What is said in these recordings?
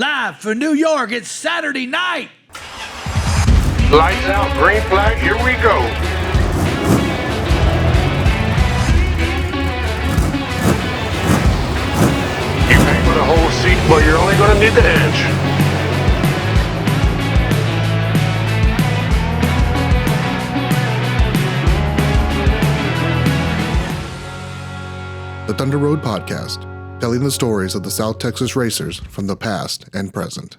Live for New York, it's Saturday night. Lights out, green flag, here we go. You pay for the whole seat, but you're only gonna need the edge. The Thunder Road Podcast, telling the stories of the South Texas racers from the past and present.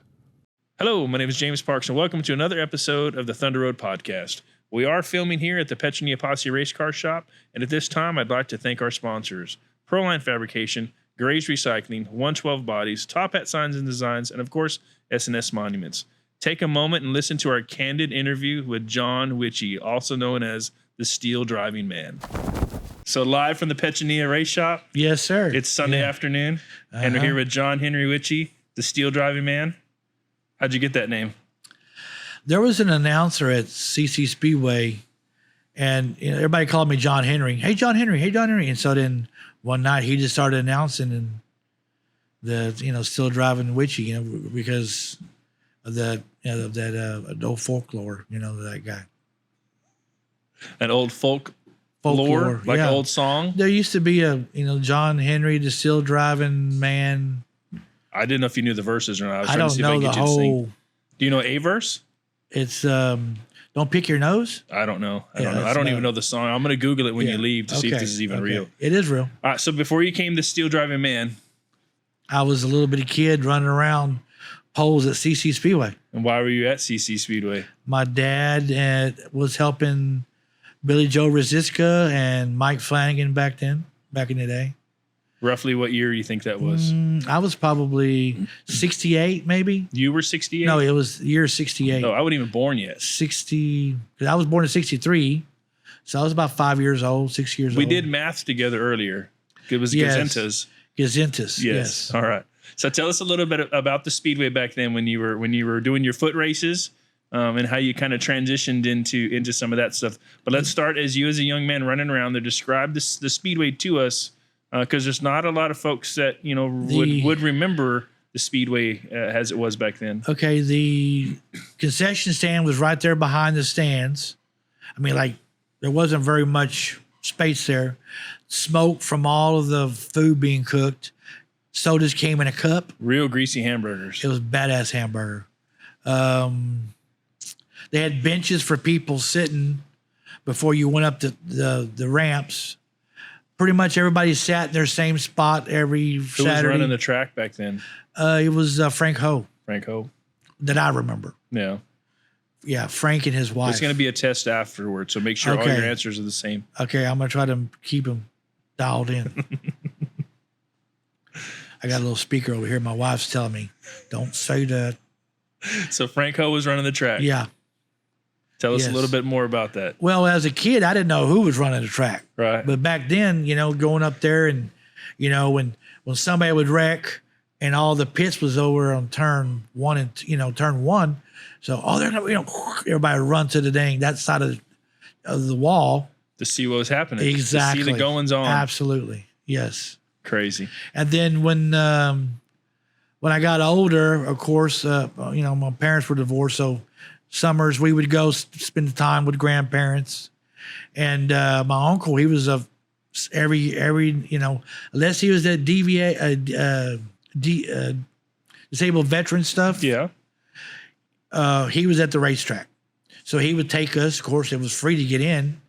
Hello, my name is James Parks, and welcome to another episode of the Thunder Road Podcast. We are filming here at the Petronilla Posse Race Car Shop, and at this time, I'd like to thank our sponsors, Proline Fabrication, Graves Recycling, 112 Bodies, Top Hat Signs and Designs, and of course, S&S Monuments. Take a moment and listen to our candid interview with John Witzsche, also known as the Steel Driving Man. So live from the Petronilla Race Shop. Yes, sir. It's Sunday afternoon, and we're here with John Henry Witzsche, the Steel Driving Man. How'd you get that name? There was an announcer at CC Speedway, and everybody called me John Henry. Hey, John Henry. Hey, John Henry. And so then one night he just started announcing and the Steel Driving Witzsche, because of that that old folklore, that guy. An old folklore, like an old song. There used to be a John Henry, the Steel Driving Man. I didn't know if you knew the verses or not. I was trying don't to see know if I the could get you to whole. sing. Do you know a verse? It's don't pick your nose. I don't know. I don't even know the song. I'm going to Google it when you leave to see if this is even real. It is real. All right. So before you came the Steel Driving Man, I was a little bitty kid running around poles at CC Speedway. And why were you at CC Speedway? My dad was helping Billy Joe Rosiska and Mike Flanagan back in the day. Roughly what year you think that was? I was probably 68, maybe. You were 68? No, it was year 68. Oh, I wasn't even born yet. 60, because I was born in 63. So I was about 6 years old. We did math together earlier. It was Gazentas. Gazentas, yes. All right. So tell us a little bit about the Speedway back then when you were doing your foot races. And how you kind of transitioned into some of that stuff. But let's start as you as a young man running around there. Describe the Speedway to us, because there's not a lot of folks that would remember the Speedway as it was back then. Okay, the concession stand was right there behind the stands. I mean, like, there wasn't very much space there. Smoke from all of the food being cooked. Sodas came in a cup. Real greasy hamburgers. It was badass hamburger. They had benches for people sitting before you went up the ramps. Pretty much everybody sat in their same spot every Saturday. Who was running the track back then? It was Frank Ho. Frank Ho. That I remember. Yeah. Yeah, Frank and his wife. There's going to be a test afterward, so make sure all your answers are the same. Okay, I'm going to try to keep them dialed in. I got a little speaker over here. My wife's telling me, don't say that. So Frank Ho was running the track. Yeah. Tell us a little bit more about that. Well, as a kid, I didn't know who was running the track. Right. But back then, going up there and, when somebody would wreck and all the pits was over on turn one turn one. So, everybody would run to that side of the wall. To see what was happening. Exactly. To see the goings on. Absolutely. Yes. Crazy. And then when I got older, of course, my parents were divorced, so summers we would go spend the time with grandparents. And my uncle, he was every unless he was at disabled veteran stuff. Yeah. He was at the racetrack, so he would take us. Of course, it was free to get in,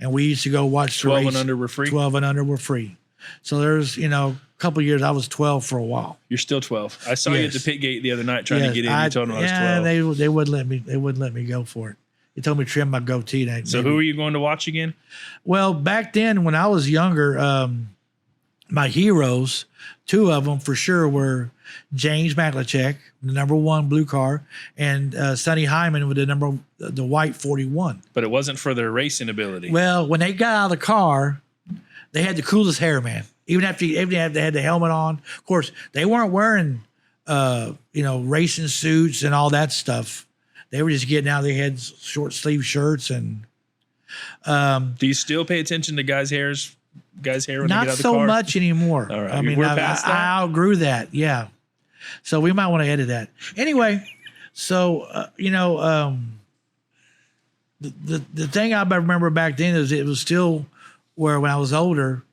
and we used to go watch the race. 12 and under were free. 12 and under were free. So there's a couple of years I was 12 for a while. You're still 12. I saw you at the pit gate the other night trying to get in. You told me I was 12. Yeah, they wouldn't let me. They wouldn't let me go for it. They told me to trim my goatee. So who were you going to watch again? Well, back then when I was younger, my heroes, two of them for sure were James Matlichek, the number 1 blue car, and Sonny Hyman with the white 41. But it wasn't for their racing ability. Well, when they got out of the car, they had the coolest hair, man. Even after they had the helmet on. Of course, they weren't wearing, racing suits and all that stuff. They were just getting out. They had short sleeve shirts and. Do you still pay attention to guys' hair when they get out of the car? Not so much anymore. All right. I mean, I outgrew that. Yeah. So we might want to edit that. Anyway, so the thing I remember back then is it was still where when I was older,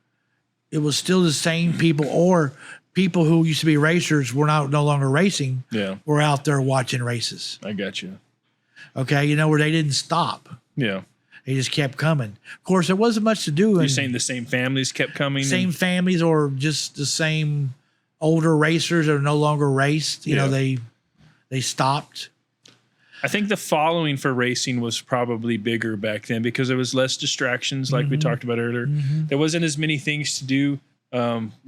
it was still the same people or people who used to be racers were no longer racing. Yeah. Were out there watching races. I got you. Okay, where they didn't stop. Yeah. They just kept coming. Of course, there wasn't much to do. You're saying the same families kept coming? Same families or just the same older racers that are no longer raced. They stopped. I think the following for racing was probably bigger back then because there was less distractions, like we talked about earlier. There wasn't as many things to do.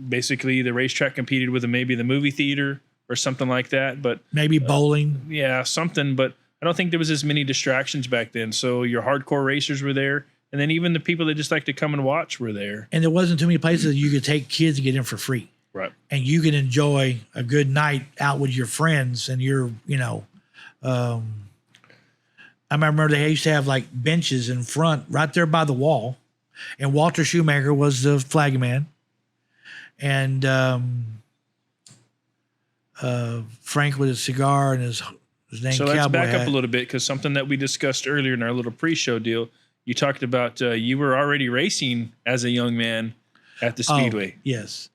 Basically, the racetrack competed with maybe the movie theater or something like that. But maybe bowling. Yeah, something. But I don't think there was as many distractions back then. So your hardcore racers were there. And then even the people that just like to come and watch were there. And there wasn't too many places you could take kids to get in for free. Right. And you can enjoy a good night out with your friends and I remember they used to have like benches in front right there by the wall. And Walter Shoemaker was the flag man. And Frank with a cigar and his name So Cowboy let's back hat. up a little bit because something that we discussed earlier in our little pre-show deal, you talked about you were already racing as a young man at the Speedway. Yes.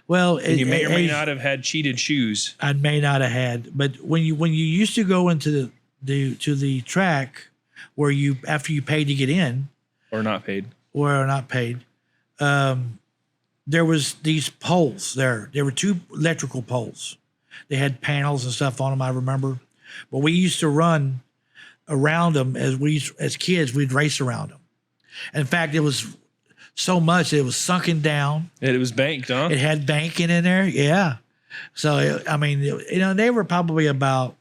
Well, And you may or may not have had cheated shoes. I may not have had, but when you used to go into the track where after you paid to get in Or not paid. or not paid, there was these poles there. There were two electrical poles. They had panels and stuff on them. I remember, but we used to run around them as kids. We'd race around them. In fact, it was so much that it was sunken down. And it was banked, huh? It had banking in there. Yeah. So, they were probably about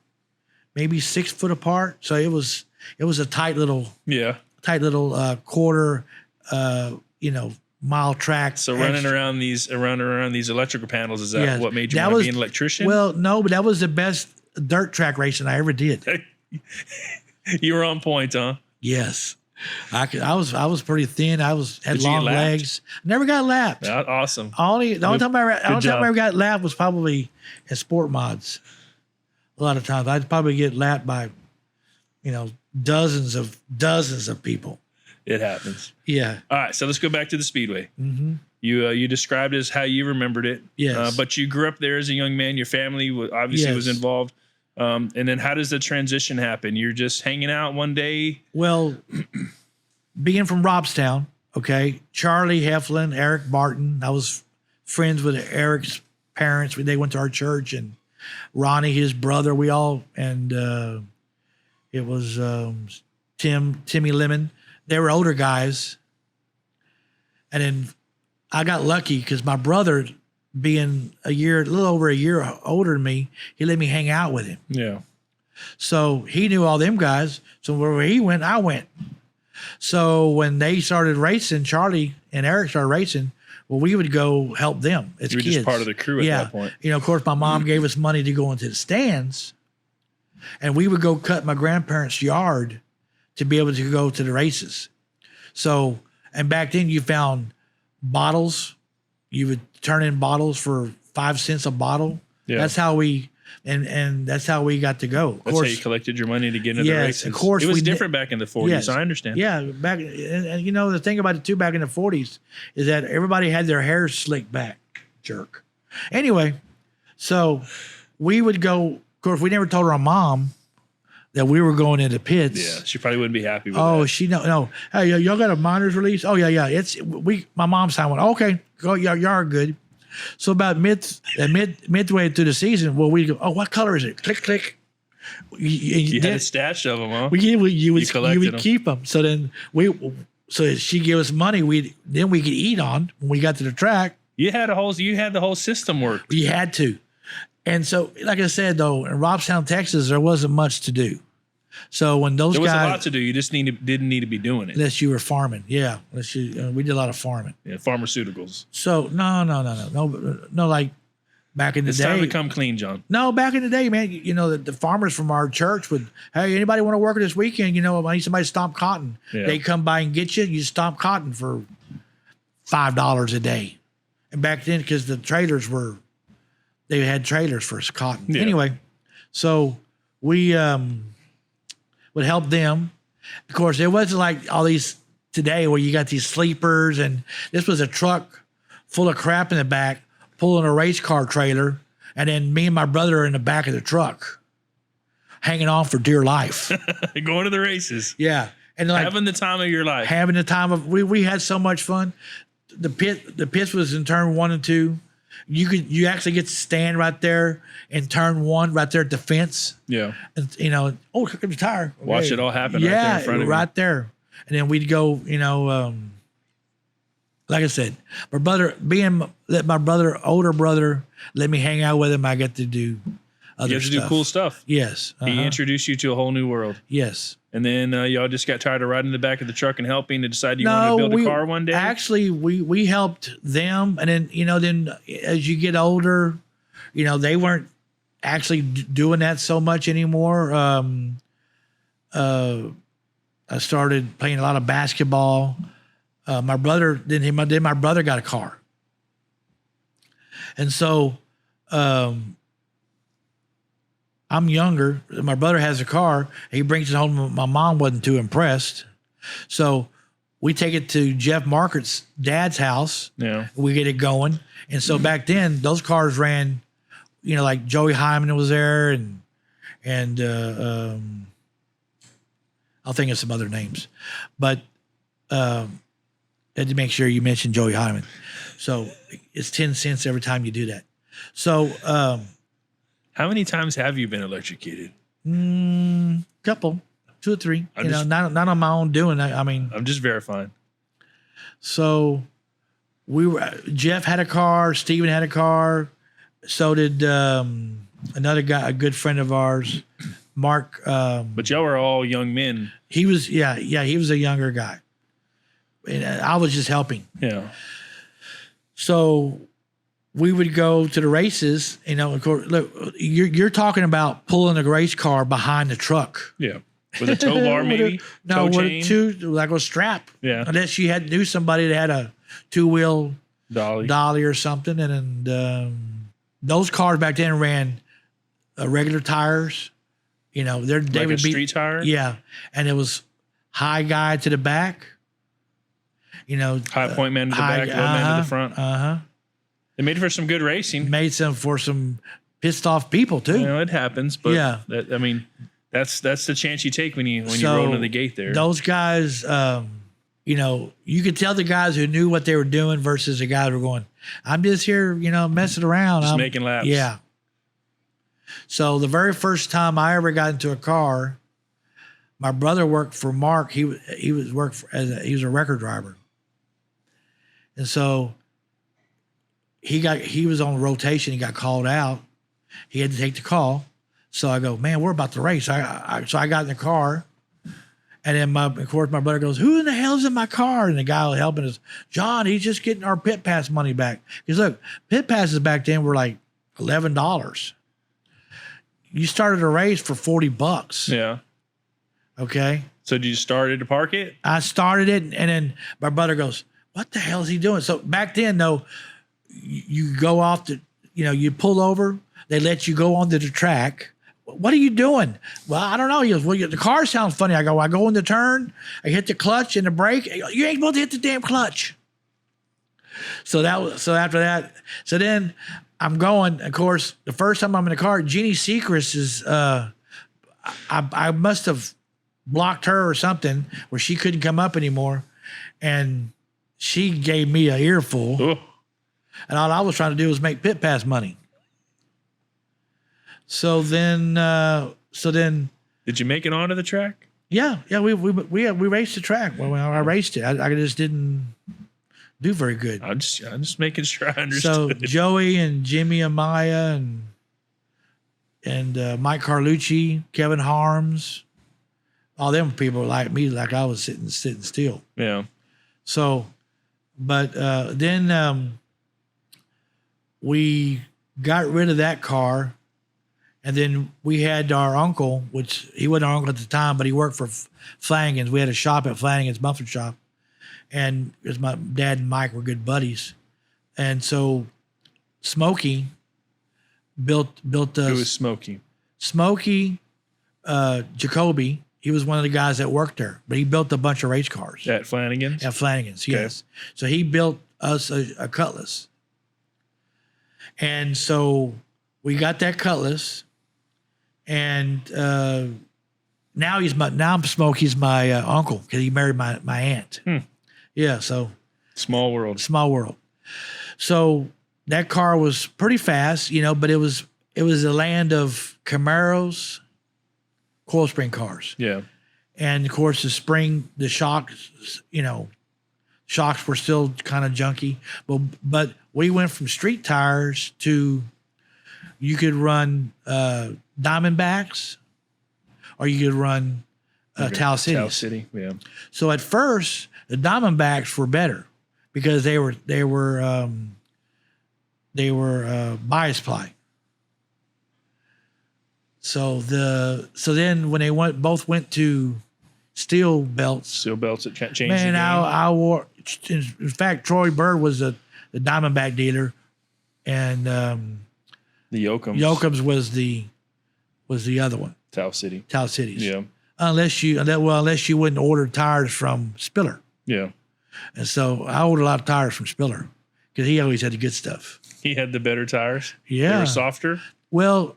maybe 6 foot apart. So it was a tight little quarter, mile track. So running around these electrical panels, is that what made you want to be an electrician? Well, no, but that was the best dirt track racing I ever did. You were on point, huh? Yes. I was pretty thin. Had Did you long get lapped? legs. Never got lapped. Yeah, awesome. The only time I ever got lapped was probably at sport mods. A lot of times I'd probably get lapped by, dozens of people. It happens. Yeah. All right, so let's go back to the Speedway. Mm-hmm. You described as how you remembered it. Yes. But you grew up there as a young man. Your family obviously was involved. And then how does the transition happen? You're just hanging out one day? Well, being from Robstown, okay, Charlie Heflin, Eric Barton. I was friends with Eric's parents. They went to our church, and Ronnie, his brother, it was Timmy Lemon. They were older guys. And then I got lucky because my brother, being a little over a year older than me, he let me hang out with him. Yeah. So he knew all them guys. So wherever he went, I went. So when they started racing, Charlie and Eric started racing, well, we would go help them as You were kids. just part of the crew at that point. Of course, my mom gave us money to go into the stands, and we would go cut my grandparents' yard to be able to go to the races. So, and back then you found bottles. You would turn in bottles for 5 cents a bottle. Yeah. That's how we, and that's how we got to go. Of That's course, how you collected your money to get into the races. of course. It was different back in the 40s. Yes. I understand. Yeah, back, and the thing about it too, back in the 40s, is that everybody had their hair slicked back. Jerk. Anyway, so we would go. Of course, we never told our mom that we were going into pits. Yeah, she probably wouldn't be happy with that. She no. Hey, y'all got a minors release? Oh yeah. My mom's side went, okay, go, y'all are good. So about midway through the season, well, we go, oh, what color is it? Click, click. You had a stash of them, huh? You would collected them. keep them. So then she gave us money. We could eat on when we got to the track. You had the whole system worked. We had to. And so, like I said, though, in Robstown, Texas, there wasn't much to do. So when those There was guys, a lot to do. You just didn't need to be doing it. unless you were farming, yeah, we did a lot of farming. Yeah, pharmaceuticals. So no, like back in the It's day. time to come clean, John. No, back in the day, man, the farmers from our church would, hey, anybody want to work this weekend? I need somebody to stomp cotton. Yeah. They come by and get you. You stomp cotton for $5 a day. And back then, because the traders were they had trailers for cotton. Yeah. Anyway, so we would help them. Of course, it wasn't like all these today where you got these sleepers, and this was a truck full of crap in the back pulling a race car trailer, and then me and my brother are in the back of the truck hanging on for dear life. Going to the races. Yeah. And like Having the time of your life. having the time of we had so much fun. The pit was in turn 1 and 2. You actually get to stand right there in turn 1, right there at the fence. Yeah. And here comes the tire. Okay. Watch it all happen right there in front of you. right there. And then we'd go, like I said, my brother, older brother, let me hang out with him. I get to do other You have to stuff. do cool stuff. Yes. He introduced you to a whole new world. Yes. And then y'all just got tired of riding in the back of the truck and helping to decide you wanted to build a car one day? Actually, we helped them. And then, then as you get older, they weren't actually doing that so much anymore. I started playing a lot of basketball. My brother, then my brother got a car. And so I'm younger. My brother has a car. He brings it home. My mom wasn't too impressed. So we take it to Jeff Markert's dad's house. Yeah. We get it going. And so back then, those cars ran, like Joey Hyman was there and I'll think of some other names. But had to make sure you mention Joey Hyman. So it's 10 cents every time you do that. So how many times have you been electrocuted? Couple, 2 or 3. Not on my own doing. I mean, I'm just verifying. So Jeff had a car. Steven had a car. So did another guy, a good friend of ours, Mark. But y'all were all young men. He was, he was a younger guy. And I was just helping. Yeah. So we would go to the races. Of course, look, you're talking about pulling a race car behind the truck. Yeah. With a tow bar, maybe? No, tow with chain? like a strap. Yeah. Unless you knew somebody that had a 2-wheel dolly or something. And those cars back then ran regular tires. They like would a street tire? Yeah. And it was high guy to the back. High point man to the back, low man to the front. They made for some good racing. Made for some pissed off people too. It happens, but yeah. That's the chance you take when you roll into the gate there. Those guys, you could tell the guys who knew what they were doing versus the guys who were going, I'm just here, messing around. Just I'm making laps. Yeah. So the very first time I ever got into a car, my brother worked for Mark. He was a record driver. And so he was on rotation. He got called out. He had to take the call. So I go, man, we're about to race. So I got in the car. And then of course my brother goes, who in the hell's in my car? And the guy helping us, John, he's just getting our pit pass money back. Because look, pit passes back then were like $11. You started a race for $40. Yeah. Okay. So did you started to park it? I started it, and then my brother goes, what the hell is he doing? So back then, though, you go off you pull over, they let you go onto the track. What are you doing? Well, I don't know. He goes, well, the car sounds funny. I go in the turn, I hit the clutch and the brake. You ain't supposed to hit the damn clutch. So after that, then I'm going, of course, the first time I'm in the car, Jeannie Sechrist is, I must have blocked her or something where she couldn't come up anymore. And she gave me an earful. Oh. And all I was trying to do was make pit pass money. So then, did you make it onto the track? yeah, we raced the track. Well, I raced it. I just didn't do very good. I'm just making sure I So understood. Joey and Jimmy Amaya and Mike Carlucci, Kevin Harms, all them people like me, like I was sitting still. Yeah. So, but then we got rid of that car. And then we had our uncle, which he wasn't our uncle at the time, but he worked for Flanagan's. We had a shop at Flanagan's Muffin Shop. And because my dad and Mike were good buddies. And so Smokey built It was Smokey. Smokey Jacoby. He was one of the guys that worked there, but he built a bunch of race cars At Flanagan's? at Flanagan's. Yes, so he built us a Cutlass, and so we got that Cutlass, and now Smokey's my uncle because he married my aunt. Yeah, so Small world. small world. So that car was pretty fast, but it was the land of Camaros, coil spring cars. Yeah. And of course the shocks, shocks were still kind of junky. But we went from street tires to you could run Diamondbacks or you could run Tau Cities. Tau City, yeah. So at first the Diamondbacks were better because they were bias ply. So then when they both went to steel belts. Steel belts that changed the Man, game. I wore. In fact, Troy Bird was the Diamondback dealer, and The Yoakums. Yoakums was the other one. Tau City. Tau Cities. Yeah. Unless you wouldn't order tires from Spiller, Yeah. and so I ordered a lot of tires from Spiller because he always had the good stuff. He had the better tires. Yeah. They were softer. Well,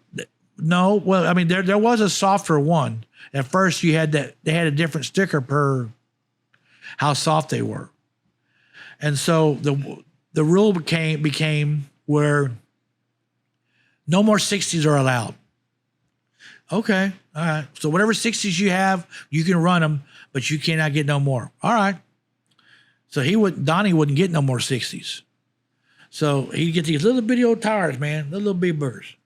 no. Well, I mean, there was a softer one. At first, they had a different sticker per how soft they were, and so the rule became where no more 60s are allowed. Okay, all right. So whatever 60s you have, you can run them, but you cannot get no more. All right. So Donnie wouldn't get no more 60s. So he'd get these little bitty old tires, man, little bitty burgers.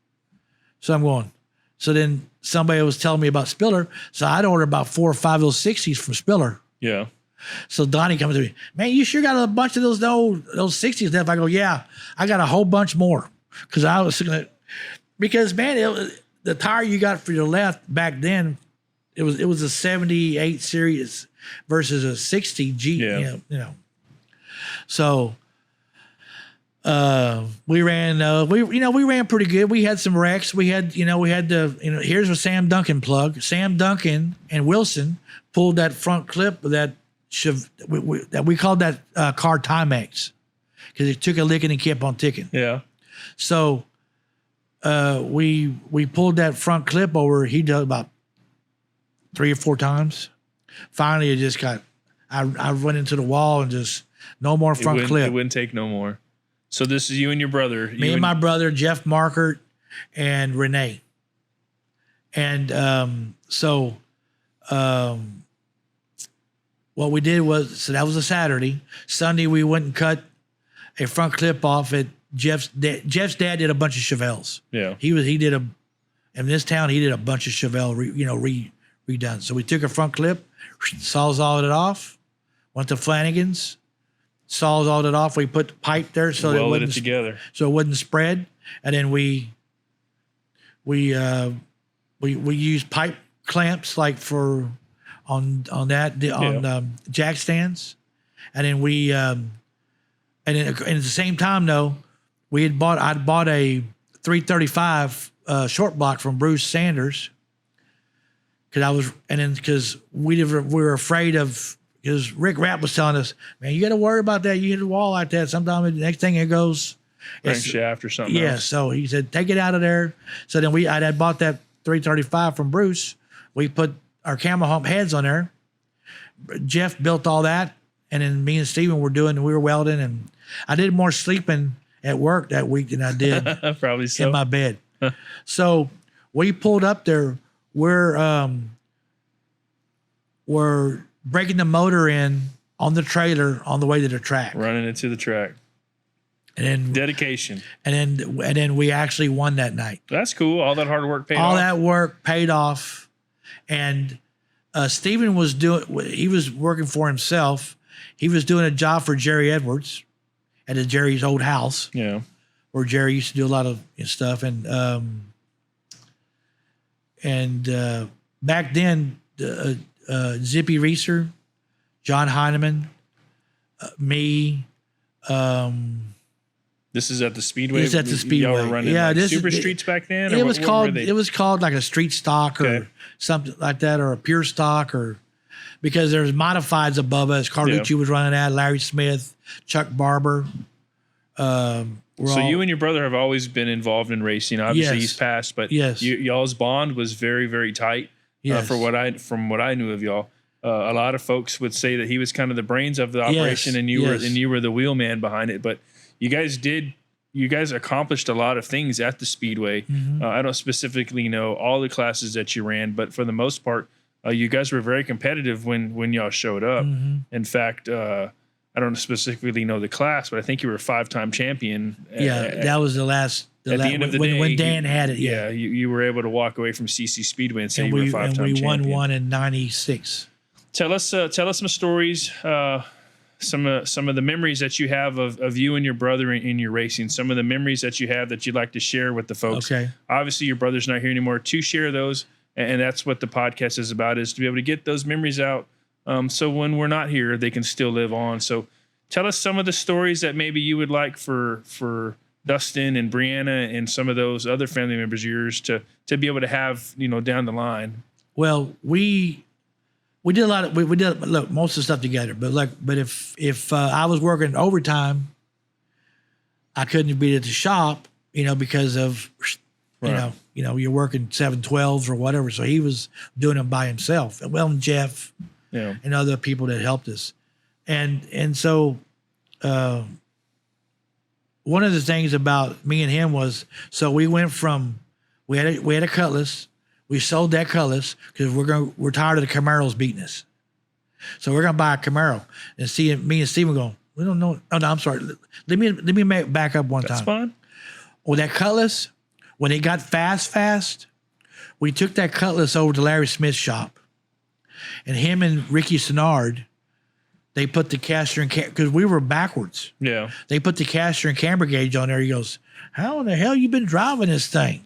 So I'm going. So then somebody was telling me about Spiller. So I'd order about 4 or 5 of those 60s from Spiller. Yeah. So Donnie comes to me, man, you sure got a bunch of those 60s left? I go, yeah, I got a whole bunch more. Because man, the tire you got for your left back then, it was a 78 series versus a 60 G. Yeah. So we ran pretty good. We had some wrecks. We had here's a Sam Duncan plug. Sam Duncan and Wilson pulled that front clip of that we called that car Timex because it took a licking and kept on ticking. Yeah. So we pulled that front clip over. He did about 3 or 4 times. Finally, it just got. I went into the wall and just no more front clip. It wouldn't take no more. So this is you and your brother. Me and my brother Jeff Markert and Renee. And what we did was, that was a Saturday. Sunday we went and cut a front clip off at Jeff's dad did a bunch of Chevelles. Yeah. In this town he did a bunch of Chevelle redone. So we took a front clip, sawzalled it off, went to Flanagan's, sawzalled it off. We put the pipe there so it Welded wouldn't it together. So it wouldn't spread. And then we used pipe clamps like on jack stands. And then and at the same time though, I'd bought a 335 short block from Bruce Sanders because we were afraid of, because Rick Rapp was telling us, man, you got to worry about that. You hit a wall like that. Sometimes the next thing it goes, Crankshaft or something. yeah. Else. So he said, take it out of there. So then I had bought that 335 from Bruce. We put our camel hump heads on there. Jeff built all that, and then me and Steven we were welding, and I did more sleeping at work that week than I did Probably so. in my bed. So we pulled up there. We're breaking the motor in on the trailer on the way to the track, Running it to the track. and then Dedication. and then we actually won that night. That's cool. All that hard work paid off. All that work paid off, and Steven he was working for himself. He was doing a job for Jerry Edwards at Jerry's old house. Yeah. Where Jerry used to do a lot of stuff, and back then, Zippy Reeser, John Heineman, me, This is at the Speedway. It's at the Speedway. Y'all were running super streets back then. It or was what called. were they? It was called like a street stock or something like that, or a pure stock, or because there's modifieds above us. Carlucci was running that. Larry Smith, Chuck Barber. So you and your brother have always been involved in racing. Obviously, he's passed, but y'all's bond was very, very tight. From what I knew of y'all, a lot of folks would say that he was kind of the brains of the operation, and you were the wheelman behind it. But you guys accomplished a lot of things at the Speedway. Mm-hmm. I don't specifically know all the classes that you ran, but for the most part, you guys were very competitive when y'all showed up. Mm-hmm. In fact, I don't specifically know the class, but I think you were a 5-time champion. That was the last. At the end of the day, when Dan had it. Yeah, you were able to walk away from CC Speedway and say you were a 5-time champion. And we won one in '96. Tell us some stories, some of the memories that you have of you and your brother in your racing. Some of the memories that you have that you'd like to share with the folks. Okay. Obviously, your brother's not here anymore. To share those, and that's what the podcast is about: is to be able to get those memories out. So when we're not here, they can still live on. So tell us some of the stories that maybe you would like for Dustin and Brianna and some of those other family members of yours to be able to have, down the line. Well, we did a lot of, we did, look, most of the stuff together, but if I was working overtime, I couldn't be at the shop, because of, you're working 7/12s or whatever. So he was doing them by himself. And Jeff and other people that helped us. And so, one of the things about me and him was, so we went from, we had a Cutlass. We sold that Cutlass because we're tired of the Camaros beating us. So we're gonna buy a Camaro and see me and Steven going, we don't know. Oh no, I'm sorry. Let me back up one time. That's fine. Well, that Cutlass, when it got fast, we took that Cutlass over to Larry Smith's shop, and him and Ricky Senard, they put the caster and because we were backwards. Yeah. They put the caster and camber gauge on there. He goes, how in the hell you been driving this thing?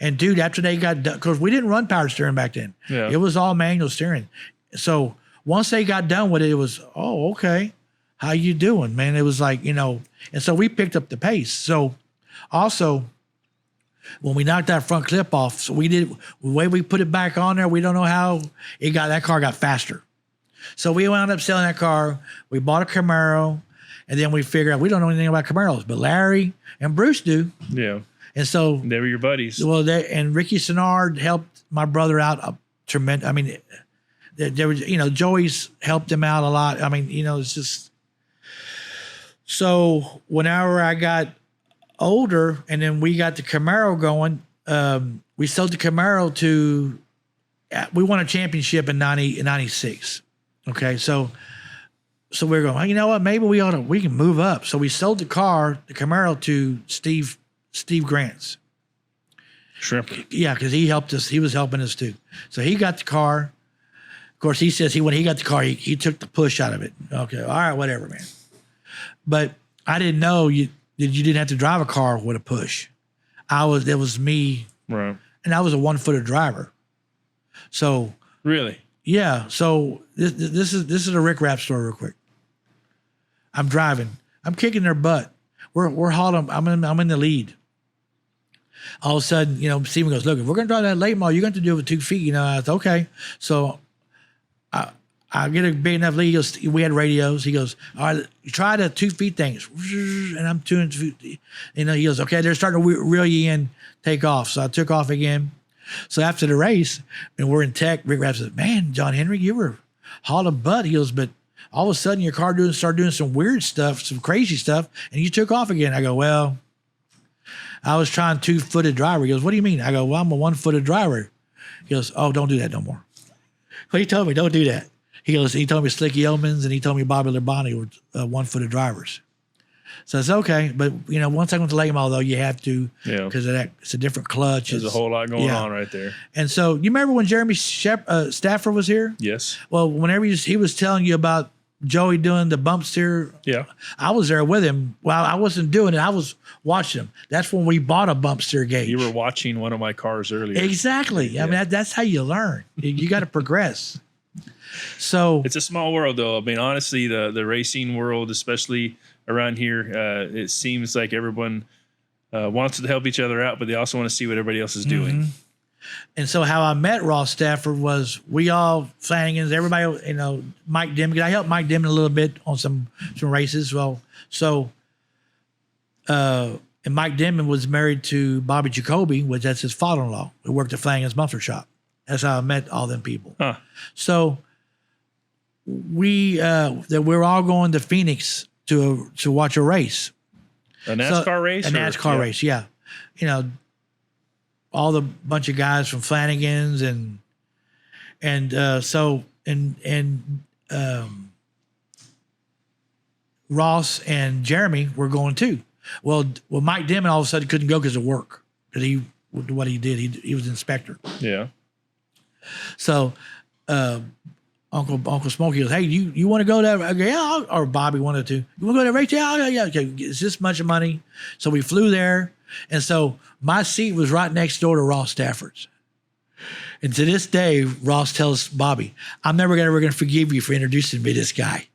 And dude, after they got done, because we didn't run power steering back then. Yeah. It was all manual steering. So once they got done with it, it was, oh, okay. How you doing, man? It was like, and so we picked up the pace. So also, when we knocked that front clip off, so the way we put it back on there, we don't know how that car got faster. So we wound up selling that car. We bought a Camaro, and then we figured out we don't know anything about Camaros, but Larry and Bruce do. Yeah. And so they were your buddies. Well, and Ricky Senard helped my brother out a tremendous. I mean, there was, Joey's helped him out a lot. I mean, it's just. So whenever I got older, and then we got the Camaro going, we sold the Camaro to. We won a championship in 96. Okay, so we're going, well, you know what? Maybe we can move up. So we sold the Camaro to Steve Grant's. Shrimper. Yeah, because he helped us. He was helping us too. So he got the car. Of course, he says when he got the car, he took the push out of it. Okay, all right, whatever, man. But I didn't know you didn't have to drive a car with a push. It was me, right? And I was a 1-footer driver. So really. Yeah, so this is a Rick Rapp story real quick. I'm driving. I'm kicking their butt. We're hauling. I'm in the lead. All of a sudden, Steven goes, look, if we're going to drive that late model, you're going to have to do it with 2 feet. I said, okay. So I get a big enough lead. He goes, we had radios. He goes, all right, you try the 2 feet things. And I'm 2 feet. He goes, okay, they're starting to reel you in, take off. So I took off again. So after the race, and we're in tech, Rick Rapp says, man, John Henry, you were hauling butt. He goes, but all of a sudden your car started doing some weird stuff, some crazy stuff, and you took off again. I go, well, I was trying 2-footed driver. He goes, what do you mean? I go, well, I'm a 1-footed driver. He goes, oh, don't do that no more. Well, he told me, don't do that. He told me Slicky Yeomans and he told me Bobby Labonte were 1-footed drivers. So it's okay, but once I went to late model though, you have to, because of that. It's a different clutch. There's a whole lot going on right there. And so you remember when Jeremy Stafford was here? Yes. Well, whenever he was telling you about Joey doing the bump steer, I was there with him. Well, I wasn't doing it. I was watching him. That's when we bought a bump steer gauge. You were watching one of my cars earlier. Exactly. Yeah. I mean, that's how you learn. You got to progress. So it's a small world, though. I mean, honestly, the racing world, especially around here. It seems like everyone wants to help each other out, but they also want to see what everybody else is doing. And so how I met Ross Stafford was we all Flanagans, everybody, you know, Mike Dimon. I helped Mike Dimon a little bit on some races. Well, so and Mike Dimon was married to Bobby Jacoby, which that's his father-in-law, who worked at Flanagan's Muffler Shop. That's how I met all them people. Huh. So we're all going to Phoenix to watch a race. A NASCAR race? A NASCAR race, yeah. You know, all the bunch of guys from Flanagan's and Ross and Jeremy were going too. Well, Mike Dimon all of a sudden couldn't go because of work, because what he did, he was an inspector. Yeah. So Uncle Smokey goes, hey, you want to go there? Yeah, or Bobby wanted to. You want to go to that race? Yeah. Okay, it's this much of money. So we flew there. And so my seat was right next door to Ross Stafford's. And to this day, Ross tells Bobby, I'm never going to forgive you for introducing me to this guy.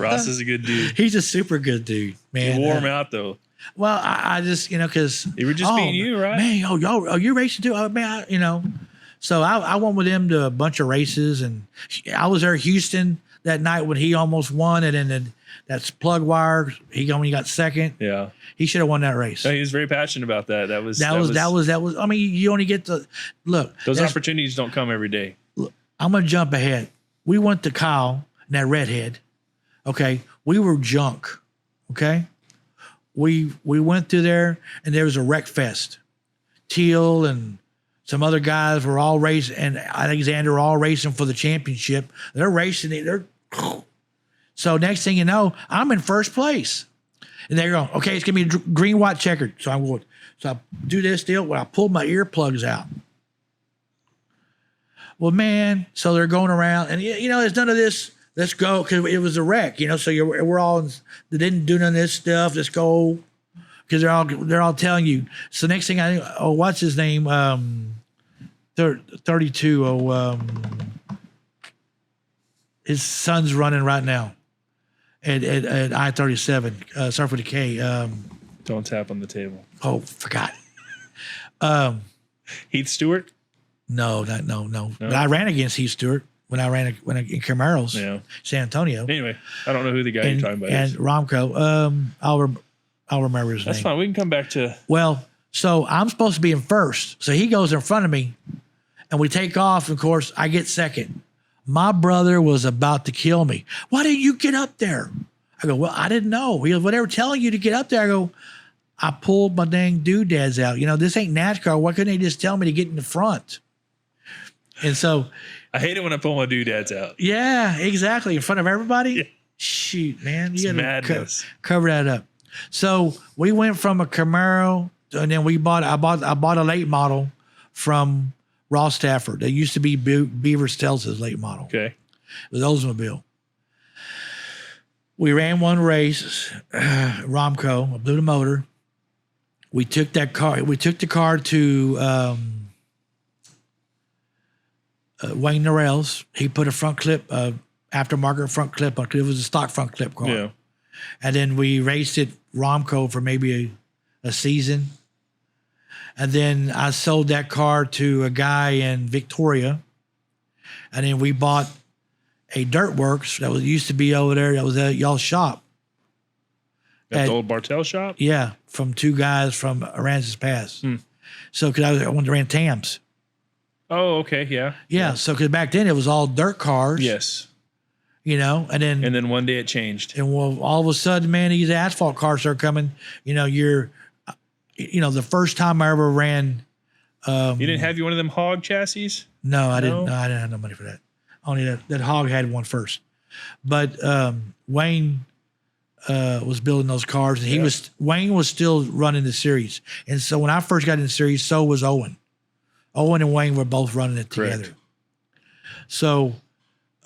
Ross is a good dude. He's a super good dude, man. You wore him out, though. Well, I just, you know, because. You were just being you, right? Man, you're racing too? Oh, man, you know. So I went with him to a bunch of races, and I was there in Houston that night when he almost won it, and then that's plug wire. He only got second. Yeah, he should have won that race. No, he was very passionate about that. That was. I mean, you only get to look. Those opportunities don't come every day. Look, I'm gonna jump ahead. We went to Kyle and that redhead. Okay, we were junk. Okay, we went through there, and there was a wreck fest. Teal and some other guys were all racing, and Alexander were all racing for the championship. They're racing. So next thing you know, I'm in first place. And they're going, okay, it's going to be green, white, checkered. So I'm going, so I do this deal where I pull my earplugs out. Well, man, so they're going around, and you know, there's none of this. Let's go, because it was a wreck, you know. So we're all, they didn't do none of this stuff. Let's go, because they're all telling you. So next thing I know, what's his name? 32. His son's running right now at I-37. Start with a K. Don't tap on the table. Oh, forgot. Heath Stewart? No. But I ran against Heath Stewart when I in Camaros, San Antonio. Anyway, I don't know who the guy you're talking about and is. Romco. I'll remember his name. That's fine. We can come back to. Well, so I'm supposed to be in first. So he goes in front of me, and we take off. Of course, I get second. My brother was about to kill me. Why didn't you get up there? I go, well, I didn't know. He goes, well, they were telling you to get up there. I go, I pulled my dang doodads out. You know, this ain't NASCAR. Why couldn't they just tell me to get in the front? And so. I hate it when I pull my doodads out. Yeah, exactly. In front of everybody? Yeah. Shoot, man. You got to cover that up. So we went from a Camaro, and then I bought a late model from Ross Stafford. They used to be Beaver Stelz's late model. Okay. It was Oldsmobile. We ran one race, Romco. I blew the motor. We took that car. We took the car to Wayne Norrell's. He put a front clip, aftermarket front clip on. It was a stock front clip car. Yeah. And then we raced it Romco for maybe a season. And then I sold that car to a guy in Victoria. And then we bought a Dirt Works that used to be over there. That was at y'all's shop. At the old Bartell shop? Yeah, from two guys from Aransas Pass. So, because I wanted to rent Tams. Oh, okay, yeah. Yeah, so because back then it was all dirt cars. Yes. You know, and then one day it changed. And well, all of a sudden, man, these asphalt cars are coming. You know, the first time I ever ran. You didn't have one of them hog chassis? No, I didn't. No, I didn't have no money for that. Only that hog had one first. But Wayne was building those cars, and Wayne was still running the series. And so when I first got in the series, so was Owen. Owen and Wayne were both running it together. Correct. So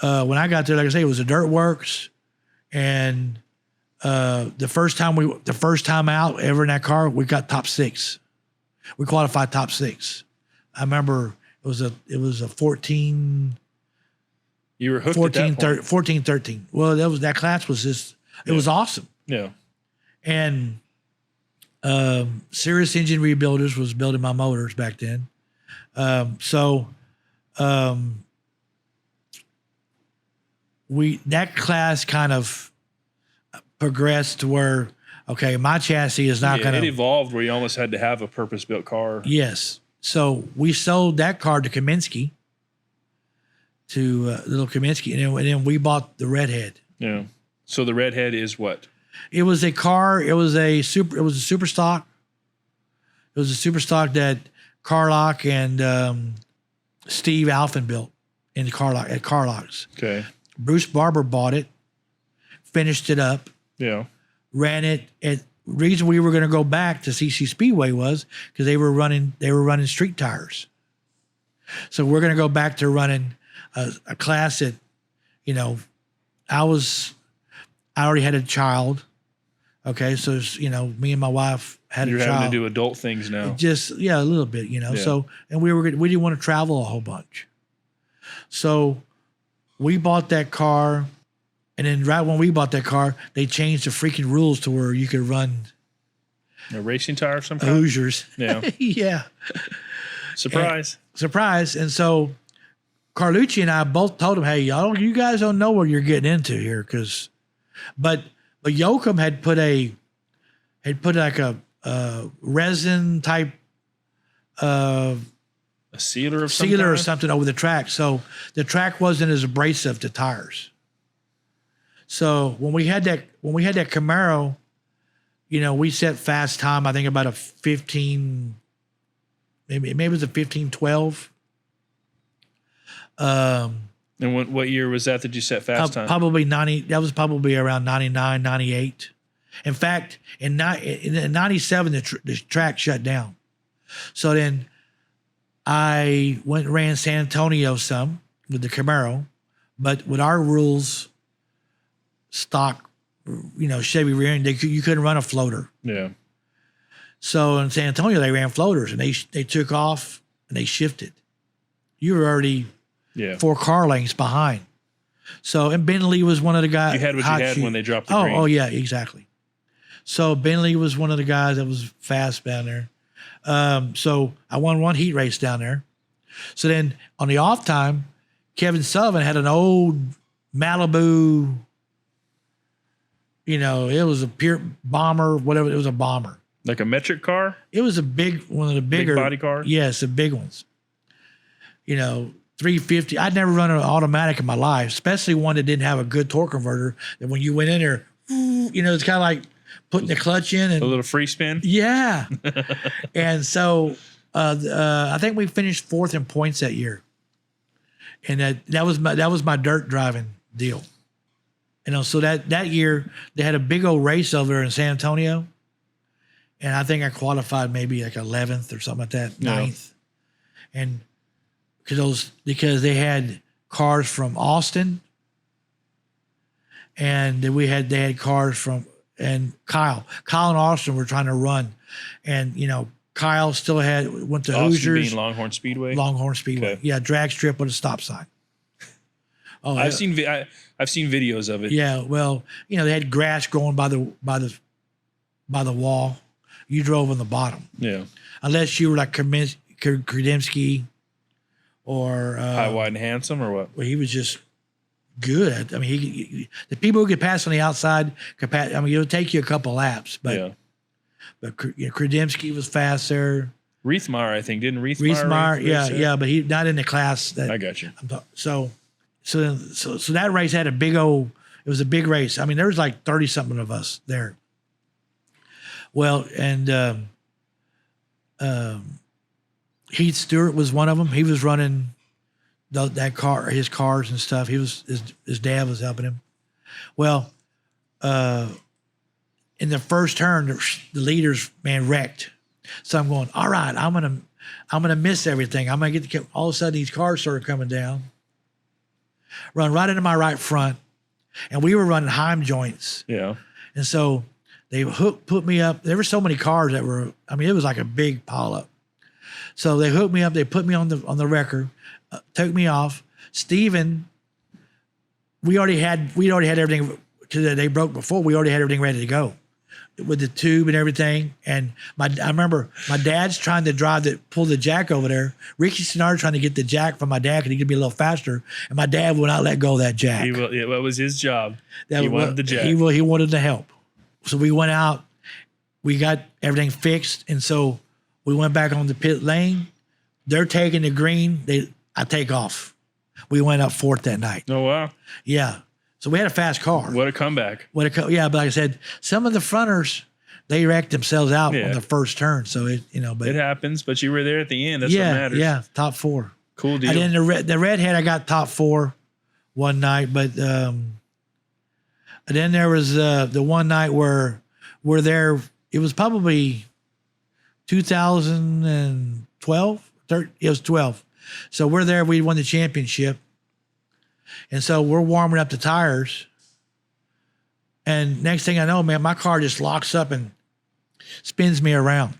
when I got there, like I say, it was a Dirt Works, and the first time out ever in that car, we got top 6. We qualified top 6. I remember it was a 14. You were hooked 14, at that point. 14, 13. Well, that class was just It was awesome. Yeah. And Serious Engine Rebuilders was building my motors back then. That class kind of progressed to where, okay, my chassis is not going It to. evolved where you almost had to have a purpose-built car. Yes. So we sold that car to Kaminsky, to little Kaminsky, and then we bought the Redhead. Yeah. So the Redhead is what? It was a car. It was a super stock. It was a super stock that Carlock and Steve Alphen built in Carlock at Carlock's. Okay. Bruce Barber bought it, finished it up, Yeah. ran it. Reason we were going to go back to CC Speedway was because they were running street tires. So we're going to go back to running a class that, I already had a child. Okay, so me and my wife had You're a child. having to do adult things now. Just a little bit, So, and we didn't want to travel a whole bunch. So we bought that car, and then right when we bought that car, they changed the freaking rules to where you could run A racing tire of some kind? Hoosiers. Yeah. Yeah. Surprise. Surprise. And so Carlucci and I both told him, hey, you guys don't know what you're getting into here. But Yoakum had put like a resin type A sealer of some sealer or kind? something over the track. So the track wasn't as abrasive to tires. So when we had that Camaro, we set fast time, I think about a 15, maybe it was a 15-12. And what year was that you set fast time? Probably 90. That was probably around 99, 98. In fact, in 97, the track shut down. So then I went and ran San Antonio some with the Camaro, but with our rules, stock, Chevy rear end, you couldn't run a floater. Yeah. So in San Antonio, they ran floaters, and they took off and they shifted. You were already 4 car lengths behind. So, and Bentley was one of the guys. You had what you had when they dropped the green. Oh yeah, exactly. So Bentley was one of the guys that was fast down there. So I won one heat race down there. So then on the off time, Kevin Sullivan had an old Malibu, it was a pure bomber, whatever. It was a bomber. Like a metric car? It was one of the bigger. Big body cars? Yes, the big ones. 350. I'd never run an automatic in my life, especially one that didn't have a good torque converter. That when you went in there, it's kind of like putting the clutch in and A little free spin? yeah. And so I think we finished 4th in points that year, and that was my dirt driving deal. So that year they had a big old race over there in San Antonio, and I think I qualified maybe like 11th or something like that, 9th, and because they had cars from Austin, and they had cars from. And Kyle and Austin were trying to run, and Kyle still went to Austin Hoosiers, being Longhorn Speedway? Longhorn Speedway, Okay. yeah, drag strip with a stop sign. Oh, I've seen videos of it. yeah. Well, they had grass growing by the wall. You drove on the bottom, Yeah. unless you were like Kredemski or High, wide, and handsome, or what? well, he was just good. I mean, the people who could pass on the outside could pass. I mean, it'll take you a couple laps, but Kredemski was fast there. Riethmeyer, I think, didn't Riethmeyer? Yeah, but he not in the class that I got you. So that race had it was a big race. I mean, there was like 30 something of us there. Well, and Heath Stewart was one of them. He was running that car, his cars and stuff. His dad was helping him. Well, in the first turn, the leaders wrecked. So I'm going, all right, I'm gonna miss everything. I'm gonna all of a sudden these cars started coming down, run right into my right front, and we were running Heim joints. Yeah. And so they put me up. There were so many cars that were. I mean, it was like a big pile up. So they hooked me up. They put me on the wrecker, took me off. Steven, we already had everything because they broke before, we already had everything ready to go with the tube and everything. And I remember my dad's trying to pull the jack over there. Ricky Sinard trying to get the jack from my dad because he could be a little faster. And my dad would not let go of that jack. What was his job? He wanted the jack. He wanted the help. So we went out, we got everything fixed. And so we went back on the pit lane. They're taking the green. I take off. We went up fourth that night. Oh, wow. Yeah. So we had a fast car. What a comeback. Yeah, but like I said, some of the fronters, they wrecked themselves out on the first turn. So but it happens, but you were there at the end. That's what matters. Yeah, top 4. Cool deal. And then the redhead, I got top 4 one night, but and then there was the one night where we're there. It was probably 2012. It was 12. So we're there. We won the championship. And so we're warming up the tires. And next thing I know, man, my car just locks up and spins me around.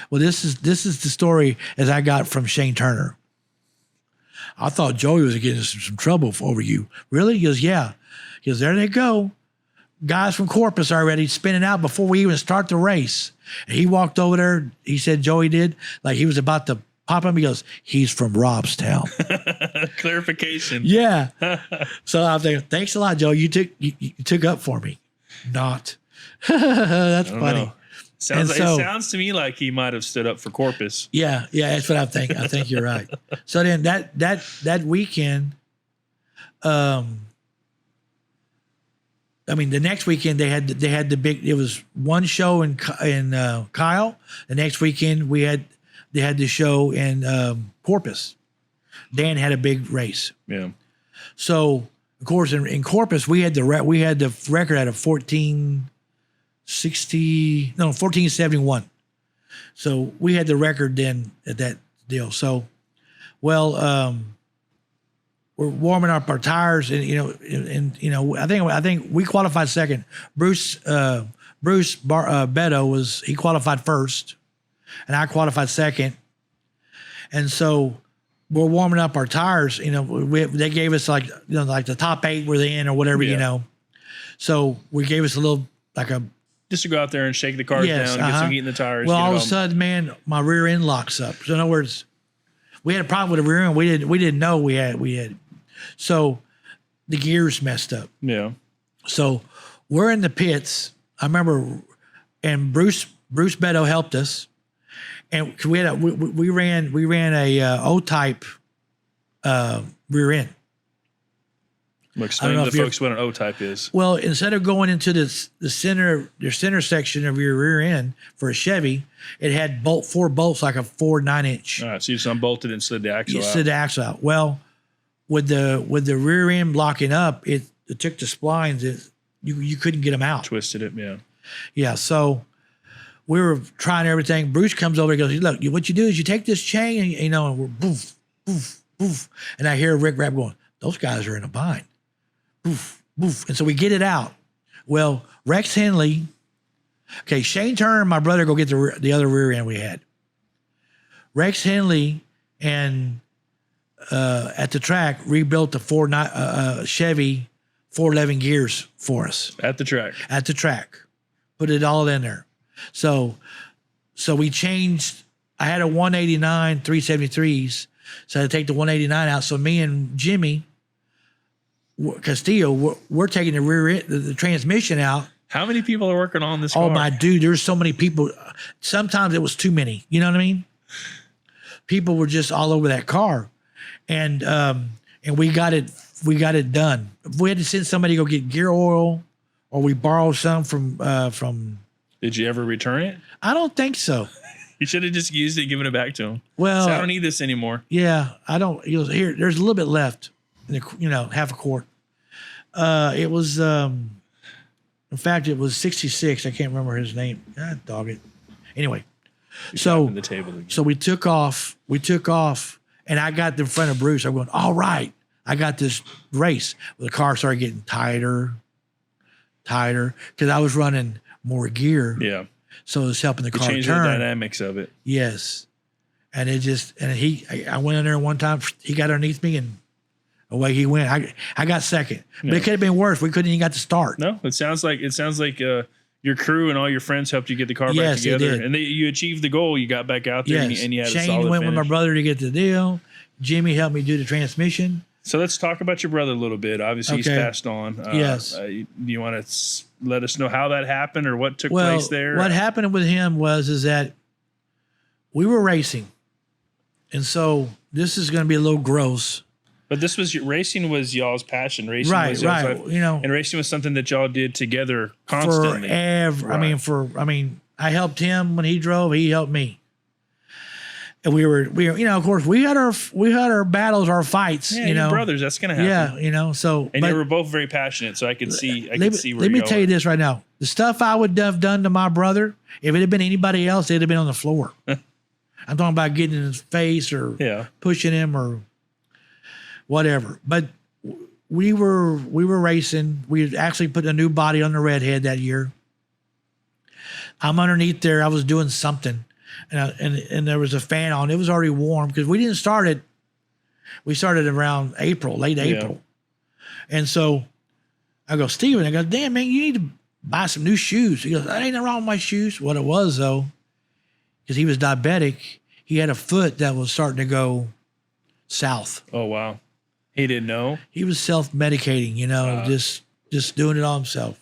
Well, this is the story as I got from Shane Turner. I thought Joey was getting some trouble over you. Really? He goes, yeah. He goes, there they go. Guys from Corpus already spinning out before we even start the race. And he walked over there. He said Joey did. Like he was about to pop him. He goes, he's from Robstown. Clarification. Yeah. So I'm thinking, thanks a lot, Joe. You took up for me. Not. That's funny. Know. It sounds to me like he might have stood up for Corpus. Yeah, that's what I think. I think you're right. So then that weekend, the next weekend they had the big. It was one show in Kyle. The next weekend they had the show in Corpus. Dan had a big race. Yeah. So of course in Corpus we had the record at a 1471. So we had the record then at that deal. So, we're warming up our tires, and I think we qualified second. Bruce Beto he qualified first, and I qualified second. And so we're warming up our tires. They gave us like the top 8 were in or whatever. So we gave us a little just to go out there and shake the cars down, get some heat in the tires. Well, all of a sudden, man, my rear end locks up. So in other words, we had a problem with the rear end. We didn't know we had. So the gears messed up. Yeah. So we're in the pits. I remember, and Bruce Beto helped us, and we ran a O-type rear end. Explain to the folks what an O-type is. Well, instead of going into the center section of your rear end for a Chevy, it had 4 bolts, like a 4 9-inch. All right, so you just unbolted and slid the axle out. Slid the axle out. Well, with the rear end locking up, it took the splines. You couldn't get them out. Twisted it, yeah. Yeah, so we were trying everything. Bruce comes over and goes, look, what you do is you take this chain and we're boof, boof, boof. And I hear Rick Rapp going, those guys are in a bind. Boof, boof. And so we get it out. Well, Rex Henley, Shane Turner and my brother go get the other rear end we had. Rex Henley and at the track rebuilt the Chevy 411 gears for us. At the track. Put it all in there. So we changed. I had a 189 373s. So I had to take the 189 out. So me and Jimmy Castillo, we're taking the rear end, the transmission out. How many people are working on this car? Oh, my dude, there's so many people. Sometimes it was too many. You know what I mean? People were just all over that car. And we got it done. If we had to send somebody to go get gear oil, or we borrowed some from. Did you ever return it? I don't think so. You should have just used it and given it back to him. Well, I don't need this anymore. Yeah, I don't. Here, there's a little bit left. Half a quart. It was, in fact, it was 66. I can't remember his name. God, dog it. Anyway, so we took off, and I got in front of Bruce. I'm going, all right, I got this race. Well, the car started getting tighter, because I was running more gear. Yeah. So it was helping the car turn. Changed the dynamics of it. Yes. And I went in there one time, he got underneath me, and away he went. I got second, but it could have been worse. We couldn't even got to start. No, it sounds like your crew and all your friends helped you get the car back Yes, they together, did. and you achieved the goal. You got back out there, Yes, and you had a Shane solid went finish. with my brother to get the deal. Jimmy helped me do the transmission. So let's talk about your brother a little bit. Obviously, he's Okay. passed on. Yes. Do you want to let us know how that happened or what took place there? What happened with him is that we were racing, and so this is going to be a little gross. But this was racing was y'all's passion. Racing Right, was y'all's right. life. You know, And racing was something that y'all did together constantly. forever. Right. I mean, I helped him when he drove. He helped me. And we were, you know, of course, we had our battles, our fights. Yeah, you know, you're brothers. That's gonna happen. Yeah, you know. So, And but they were both very passionate, so I could see. I let could me, see where let me you're tell you going. this right now: the stuff I would have done to my brother, if it had been anybody else, it'd have been on the floor. I'm talking about getting in his face or Yeah. pushing him or whatever. But we were racing. We had actually put a new body on the Redhead that year. I'm underneath there. I was doing something, and there was a fan on. It was already warm because we didn't start it. We started around April, late April, and so I go, Steven, I go, damn man, you need to buy some new shoes. He goes, that ain't nothing wrong with my shoes. What it was though, because he was diabetic, he had a foot that was starting to go south. Oh wow, he didn't know. He was self-medicating, you know, just doing it all himself.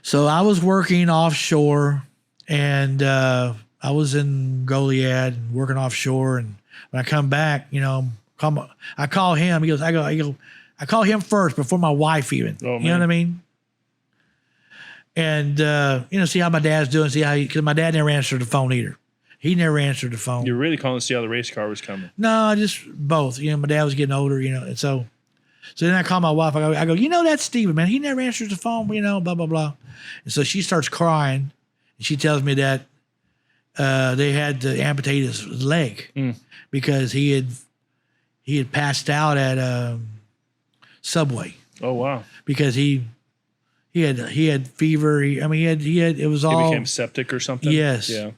So I was working offshore, and I was in Goliad and working offshore. And when I come back, you know, I call him. He goes, I call him first before my wife even. Oh, you know man. what I mean? And you know, see how my dad's doing. See how because my dad never answered the phone either. He never answered the phone. You're really calling to see how the race car was coming. No, just both. You know, my dad was getting older, you know, and so then I call my wife. I go, you know, that's Steven, man. He never answers the phone, you know, blah, blah, blah. And so she starts crying, and she tells me that they had to amputate his leg because he had passed out at Subway Oh wow, because he had fever. He had it was all he became septic or something. Yes. Yeah.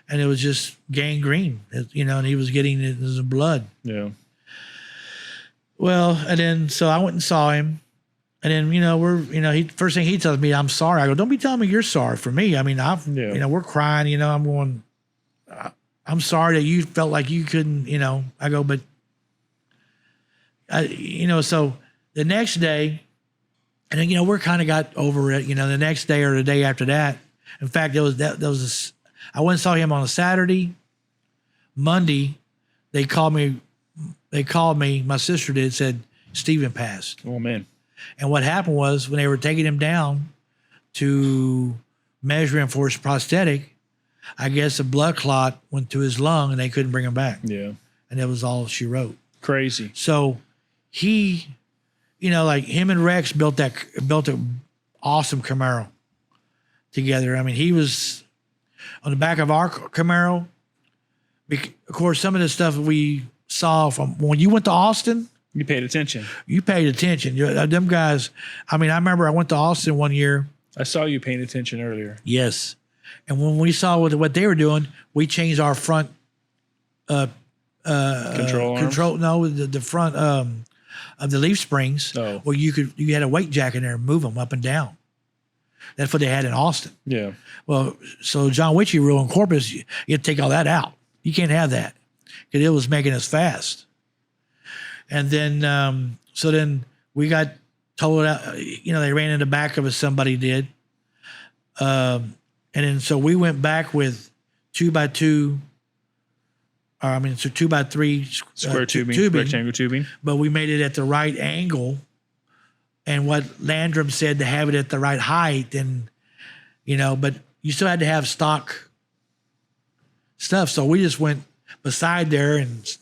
and it was just gangrene, you know, and he was getting it in his blood. Yeah. Well, and then so I went and saw him, and then he first thing he tells me, I'm sorry. I go, don't be telling me you're sorry for me. I mean, we're crying. You know, I'm going, I'm sorry that you felt like you couldn't. You know, I go, but so the next day, and then we're kind of got over it. You know, the next day or the day after that. In fact, I went and saw him on a Saturday. Monday, they called me. My sister did, said Steven passed. Oh man. And what happened was when they were taking him down to measure him for his prosthetic, I guess a blood clot went to his lung and they couldn't bring him back. Yeah. And that was all she wrote. Crazy. So he, like him and Rex built an awesome Camaro together. I mean, he was on the back of our Camaro. Of course, some of the stuff we saw from when you went to Austin, You paid attention. you paid attention. Them guys, I mean, I remember I went to Austin one year. I saw you paying attention earlier. Yes. And when we saw what they were doing, we changed our front Control arms? the front of the leaf springs Oh. where you had a weight jack in there and move them up and down. That's what they had in Austin. Yeah. Well, so John Witzsche rule in Corpus, you have to take all that out. You can't have that because it was making us fast. And then, so then we got told out, they ran in the back of us, somebody did. And then, so we went back with 2x2, or 2x3 Square tubing, rectangle tubing. but we made it at the right angle. And what Landrum said to have it at the right height, and but you still had to have stock stuff. So we just went beside there and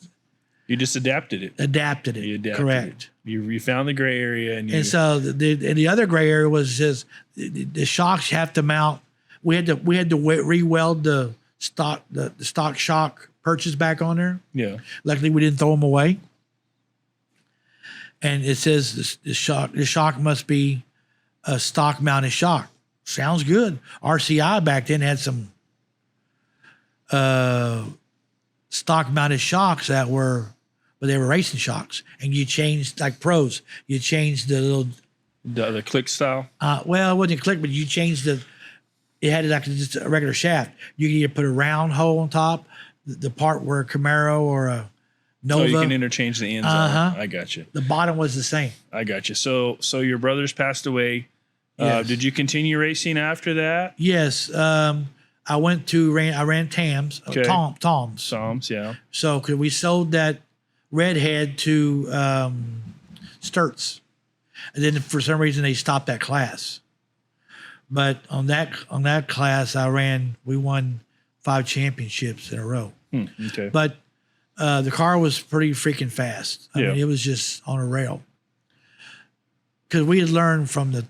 You just adapted it. adapted it. You adapted Correct. it. You found the gray area And so the other gray area was just the shocks have to mount. We had to re-weld the stock shock perches back on there. yeah. Luckily, we didn't throw them away. And it says the shock must be a stock mounted shock. Sounds good. RCI back then had some stock mounted shocks that were but they were racing shocks. And you changed, like pros, you changed the little, The click style. well, it wasn't a click, but you changed it had like just a regular shaft. You could either put a round hole on top, the part where a Camaro or a Nova. Oh, you can interchange the ends. Uh-huh. I got you. The bottom was the same. I got you. So your brothers passed away. Yes. Did you continue racing after that? Yes. I ran Tams, Okay. Toms. Psalms, yeah. So, cause we sold that redhead to Sturts, and then for some reason they stopped that class. But on that class, we won 5 championships in a row. Okay. But the car was pretty freaking fast. I mean, it was just on a rail. Because we had learned from the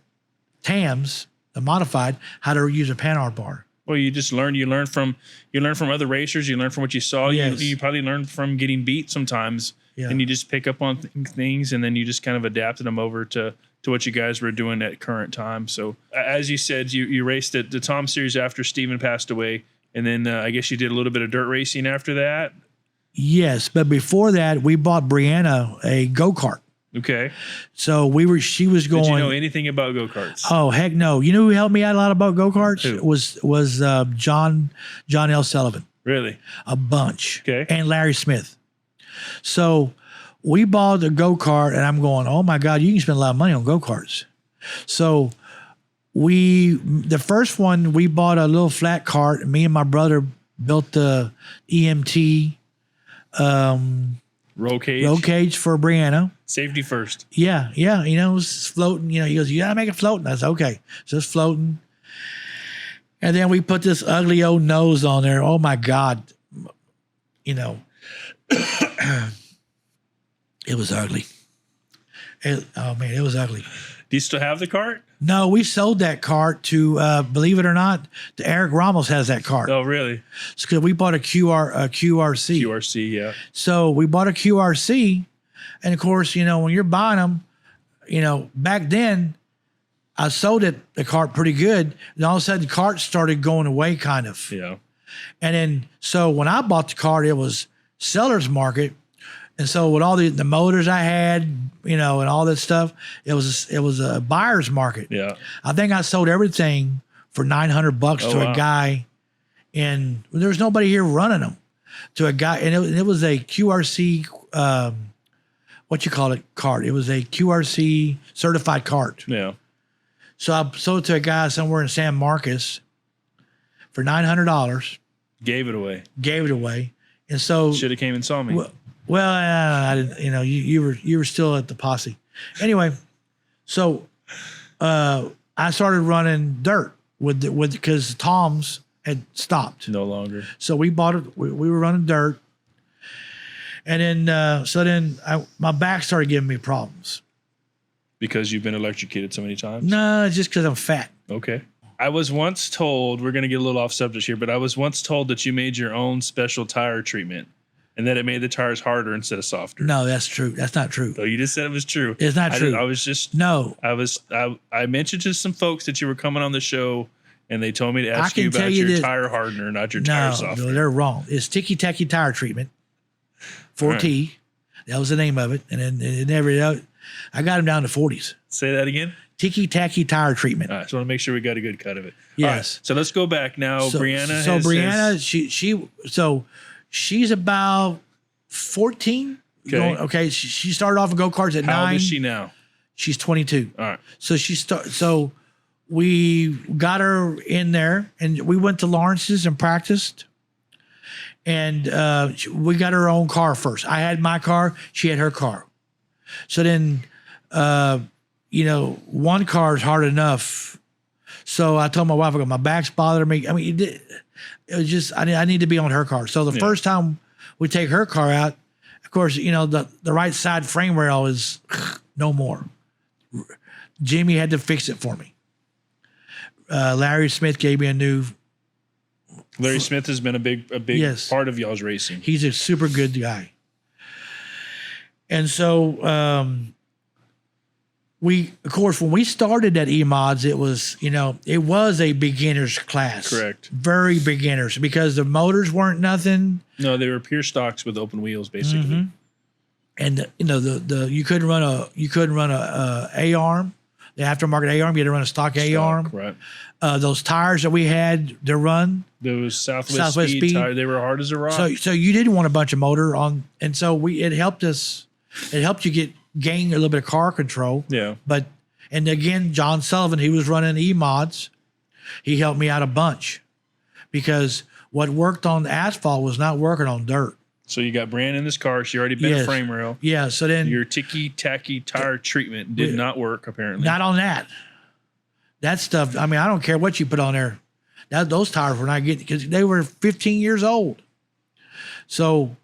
Tams, the modified, how to use a Panhard bar. Well, you just learn. You learn from other racers. You learn from what you saw. Yes. You probably learn from getting beat sometimes, Yeah. and you just pick up on things, and then you just kind of adapted them over to what you guys were doing at current time. So, as you said, you raced at the Tom Series after Steven passed away, and then I guess you did a little bit of dirt racing after that. Yes, but before that, we bought Brianna a go-kart. Okay. So she was going. Did you know anything about go-karts? Oh, heck no. You know who helped me out a lot about go-karts? Who? Was John L. Sullivan. Really? A bunch. Okay. And Larry Smith. So we bought a go-kart, and I'm going, oh my God, you can spend a lot of money on go-karts. So the first one, we bought a little flat cart, and me and my brother built the EMT Roll cage for Brianna. Safety first. Yeah. You know, it was floating. You know, he goes, you gotta make it floating. I said, okay. So it's floating. And then we put this ugly old nose on there. Oh my God. You know, it was ugly. It was ugly. Do you still have the cart? No, we sold that cart to, believe it or not, to Eric Ramos has that cart. Oh, really? It's because we bought a QRC. QRC, yeah. So we bought a QRC. And of course, you know, when you're buying them, you know, back then I sold the cart pretty good. And all of a sudden the cart started going away kind of. Yeah. And then, so when I bought the cart, it was seller's market. And so with all the motors I had, you know, and all this stuff, it was a buyer's market. Yeah. I think I sold everything for $900 to wow. a guy, and there was nobody here running them, to a guy, and it was a QRC, cart. It was a QRC certified cart. Yeah. So I sold it to a guy somewhere in San Marcos for $900. Gave it away. And so Should have came and saw me. Well, I didn't. You know, you were still at the posse. Anyway, so I started running dirt with because Tom's had stopped. No longer. So we bought it. We were running dirt, and then my back started giving me problems. Because you've been electrocuted so many times? No, it's just because I'm fat. Okay. I was once told, we're going to get a little off subject here, but I was once told that you made your own special tire treatment and that it made the tires harder instead of softer. No, that's true. That's not true. So you just said it was true. It's not true. I was just, No. I mentioned to some folks that you were coming on the show and they told me to ask can you tell about you your this. tire hardener, not your tire softener. No, they're wrong. It's Ticky Tacky Tire Treatment, 4T. That was the name of it. And then it never, I got them down to 40s. Say that again? Ticky Tacky Tire Treatment. All right, so I want to make sure we got a good cut of it. Yes. All right, so let's go back now. Brianna. She's about 14. Okay. She started off in go-karts at 9. How old is she now? She's 22. All right. So we got her in there and we went to Lawrence's and practiced. And we got her own car first. I had my car. She had her car. So then, one car is hard enough. So I told my wife, I go, my back's bothering me. I mean, it was just, I need to be on her car. So the first time we take her car out, of course, the right side frame rail is no more. Jimmy had to fix it for me. Larry Smith gave me a new. Larry Smith has been a big Yes. part of y'all's racing. He's a super good guy. And so of course, when we started at E-Mods, it was a beginner's class. Correct. Very beginners, because the motors weren't nothing. No, they were pure stocks with open wheels, basically. Mm-hmm. and the you couldn't run a A arm, the aftermarket A arm. You had to run a stock A arm. Right. Those tires that we had to run, Those Southwest speed tires, they were hard as a rock. so you didn't want a bunch of motor on, and so it helped us. It helped you gain a little bit of car control. Yeah. But and again, John Sullivan, he was running E-mods. He helped me out a bunch because what worked on asphalt was not working on dirt. So you got Brand in this car. She already bent a frame rail. Yeah. So then Your ticky-tacky tire treatment did not work, apparently. not on that. That stuff, I mean, I don't care what you put on there. Those tires were not getting, because they were 15 years old. So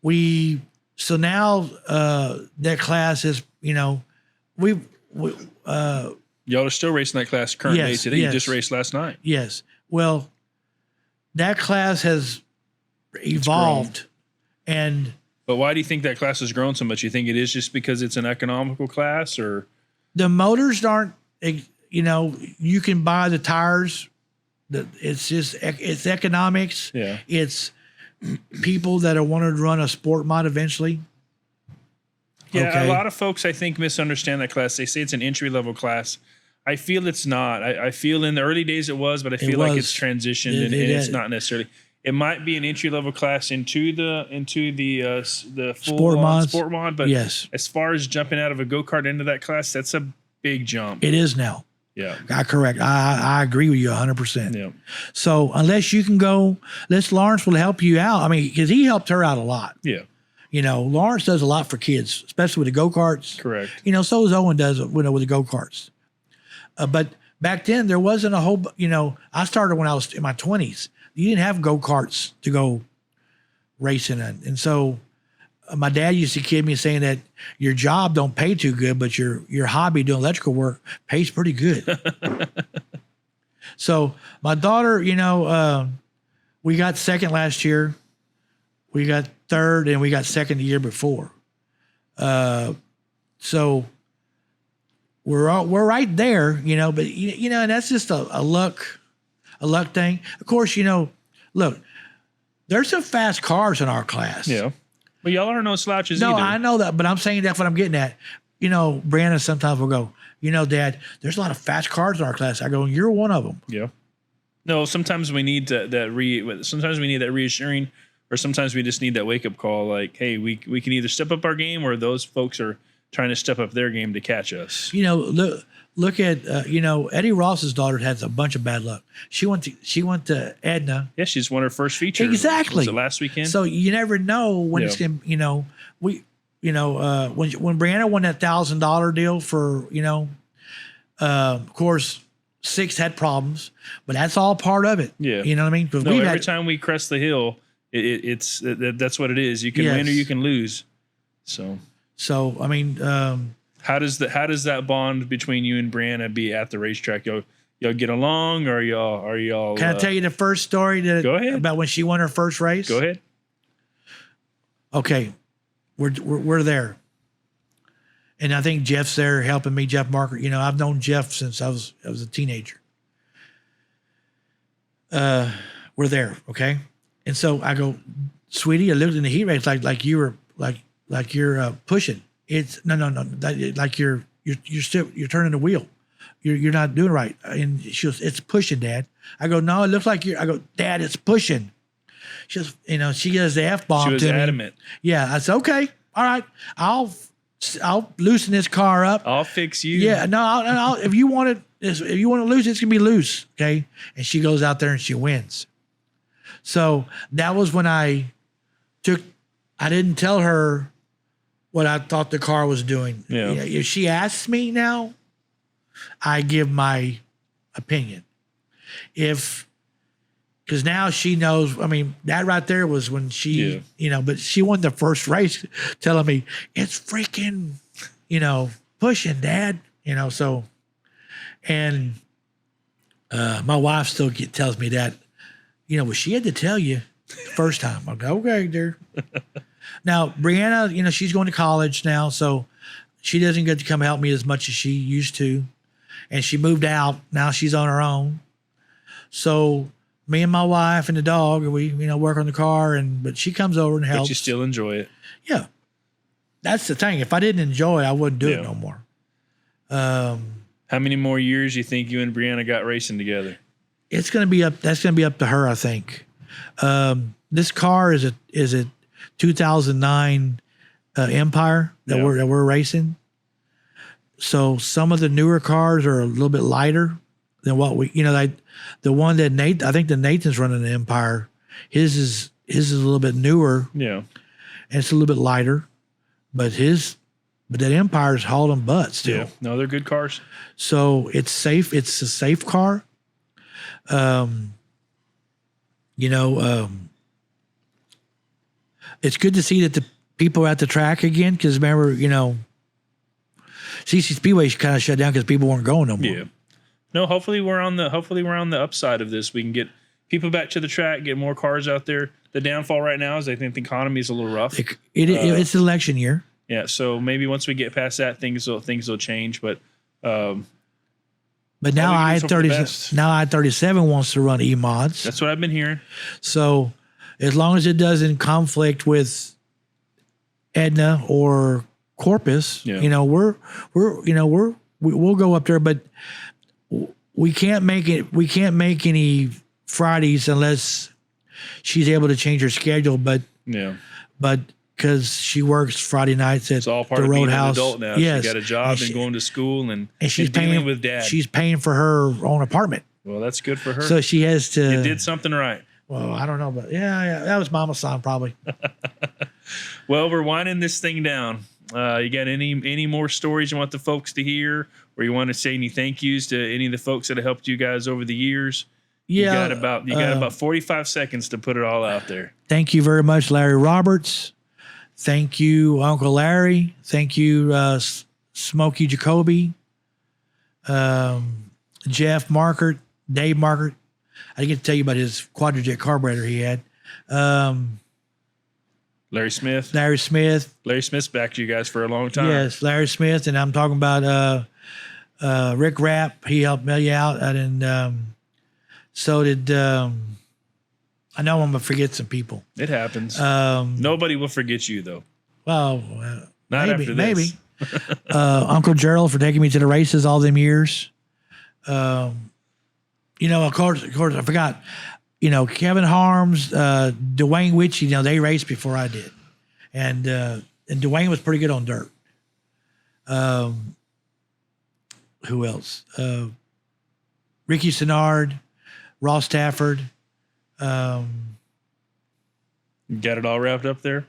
now that class is, we Y'all are still racing that class current day today. You just raced last night. yes. Well, that class has evolved, But why do you think that class has grown so much? You think it is just because it's an economical class, or the motors aren't, you can buy the tires. It's economics. Yeah. It's people that are wanting to run a sport mod eventually. Yeah, Okay. a lot of folks, I think, misunderstand that class. They say it's an entry-level class. I feel it's not. I feel in the early days it was, but I feel like it's transitioned, and it's not necessarily. It might be an entry-level class into the full sport mod, but yes, as far as jumping out of a go-kart into that class, that's a big jump. it is now. Yeah. Correct. I agree with you 100%. Yeah. So unless you can go, Lawrence will help you out. I mean, because he helped her out a lot. Yeah. Lawrence does a lot for kids, especially with the go-karts. Correct. So does Owen does, with the go-karts. But back then there wasn't a whole, I started when I was in my 20s. You didn't have go-karts to go racing in. And so my dad used to kid me saying that your job don't pay too good, but your hobby doing electrical work pays pretty good. So my daughter, we got second last year. We got third, and we got second the year before. So we're right there, but and that's just a luck thing. Of course, look, there's some fast cars in our class. Yeah. But y'all are no slouches No, either. I know that, but I'm saying that's what I'm getting at. Brandon sometimes will go, Dad, there's a lot of fast cars in our class. I go, you're one of them. Yeah. No, sometimes we need sometimes we need that reassuring, or sometimes we just need that wake up call. Like, hey, we can either step up our game, or those folks are trying to step up their game to catch us. Look at Eddie Ross's daughter has a bunch of bad luck. She went to Edna. Yeah, she's won her first feature. Exactly. Was it last weekend? So you never know when it's gonna. When Brianna won that $1,000 deal for of course 6 had problems, but that's all part of it. Yeah. You know what I mean? No, every time we crest the hill, it's that's what it is. You can win or you can lose. So I mean, how does that bond between you and Brianna be at the racetrack? Y'all get along, or y'all? Can I tell you the first story Go ahead. about when she won her first race? Go ahead. Okay, we're there, and I think Jeff's there helping me. Jeff Marker, I've known Jeff since I was a teenager. We're there, okay, and so I go, sweetie, I looked in the heat race like you were like you're pushing. It's no, like you're turning the wheel. You're not doing it right. And she goes, it's pushing, Dad. I go, no, it looks like I go, Dad, it's pushing. She goes, she does the F-bomb. She was adamant. Yeah. I said, okay, all right. I'll loosen this car up. I'll fix you. Yeah. No, I'll if you want to lose, it's going to be loose. Okay. And she goes out there and she wins. So that was when I didn't tell her what I thought the car was doing. Yeah. If she asks me now, I give my opinion. Because now she knows, I mean, that right there was when she, but she won the first race telling me, it's freaking, pushing, Dad, so, and my wife still tells me that, well, she had to tell you the first time. I'm like, okay, dear. Now, Brianna, she's going to college now, so she doesn't get to come help me as much as she used to. And she moved out. Now she's on her own. So me and my wife and the dog, we, work on the car, but she comes over and helps. But you still enjoy it. Yeah. That's the thing. If I didn't enjoy it, I wouldn't do Yeah. it no more. How many more years you think you and Brianna got racing together? It's going to be up. That's going to be up to her, I think. This car is a 2009 Empire that Yeah. we're racing. So some of the newer cars are a little bit lighter than what we, like the one that I think the Nathan's running the Empire. His is a little bit newer Yeah. and it's a little bit lighter, but that Empire's hauling butt still. Yeah. No, they're good cars. So it's safe. It's a safe car. It's good to see that the people are at the track again. Because remember, CC Speedway kind of shut down because people weren't going no more. Yeah. No, hopefully we're on the upside of this. We can get people back to the track, get more cars out there. The downfall right now is I think the economy is a little rough. It's an election year. Yeah, so maybe once we get past that, things will change. But now we can just hope for the best. I-37 wants to run E-mods. that's what I've been hearing. So as long as it doesn't conflict with Edna or Corpus, Yeah. we'll go up there, but we can't make it. We can't make any Fridays unless she's able to change her schedule. But because she works Friday nights at It's all part the of being an Roadhouse. adult now. Yes, She got a job and going to school and she's dealing paying with dad. She's paying for her own apartment, Well, that's good for her. so she has to. you did something right. Well, I don't know, but yeah, that was Mama's son probably. Well, we're winding this thing down. You got any more stories you want the folks to hear, or you want to say any thank yous to any of the folks that have helped you guys over the years? Yeah, you got about 45 seconds to put it all out there. Thank you very much, Larry Roberts. Thank you, Uncle Larry. Thank you, Smokey Jacoby, Jeff Markert, Dave Markert. I didn't get to tell you about his quadrijet carburetor he had. Larry Smith. Larry Smith. Larry Smith's backed you guys for a long time. Yes, Larry Smith. And I'm talking about Rick Rapp. He helped me out. And so did, I know I'm going to forget some people. It happens. Nobody will forget you, though. Well, Not after this. maybe. Uncle Gerald for taking me to the races all them years. Of course, I forgot. Kevin Harms, Dwayne Witzsche, they raced before I did, and Dwayne was pretty good on dirt. Who else? Ricky Sinnard, Ross Stafford. You got it all wrapped up there.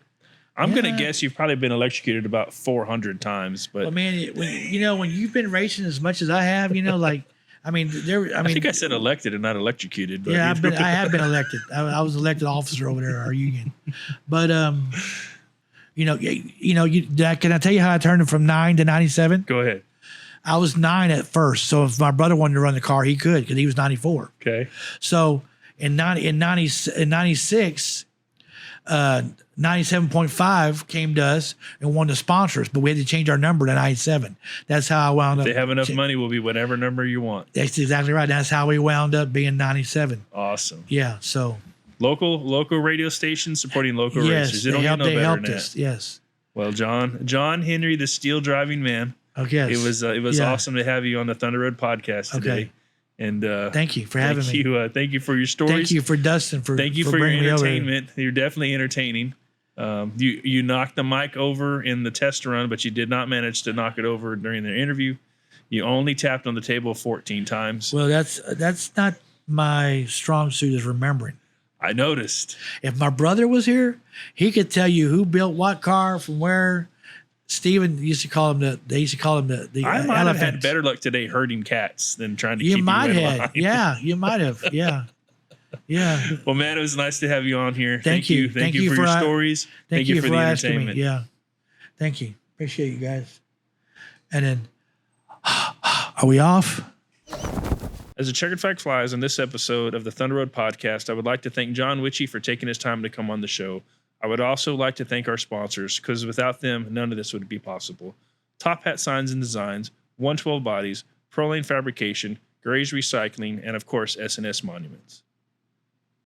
I'm gonna guess you've probably been electrocuted about 400 times, but Well, man, when you've been racing as much as I have, I think I said elected and not electrocuted. But yeah, I have been elected. I was elected officer over there at our union. But can I tell you how I turned it from 9 to 97? Go ahead. I was 9 at first, so if my brother wanted to run the car, he could because he was 94. Okay. So in 96, 97.5 came to us and wanted to sponsor us, but we had to change our number to 97. That's how I wound up. If they have enough money, will be whatever number you want. That's exactly right. That's how we wound up being 97. Awesome. Yeah. So Local radio stations supporting local yes, racers. They don't get no better helped than us. that. Yes. Well, John Henry, the steel driving man. Okay. It was Yeah. awesome to have you on the Thunder Road podcast today. Okay. And thank you for having me. Thank you for your stories. Thank you for Dustin for Thank you for for your bringing me over here. entertainment. You're definitely entertaining. You knocked the mic over in the test run, but you did not manage to knock it over during the interview. You only tapped on the table 14 times. Well, that's not my strong suit is remembering. I noticed. If my brother was here, he could tell you who built what car from where. Steven used to call him the I might have had elephants. better luck today herding cats than trying to You keep might you in have. line. Yeah, you might have. Yeah. Yeah. Well, man, it was nice to have you on here. Thank you. Thank you for your stories. Thank you for for the asking me. entertainment. Yeah. Thank you. Appreciate you guys. And then, are we off? As a checkered flag flies on this episode of the Thunder Road podcast, I would like to thank John Witzsche for taking his time to come on the show. I would also like to thank our sponsors, because without them, none of this would be possible. Top Hat Signs and Designs, 112 Bodies, Pro Lane Fabrication, Grays Recycling, and of course, S&S Monuments.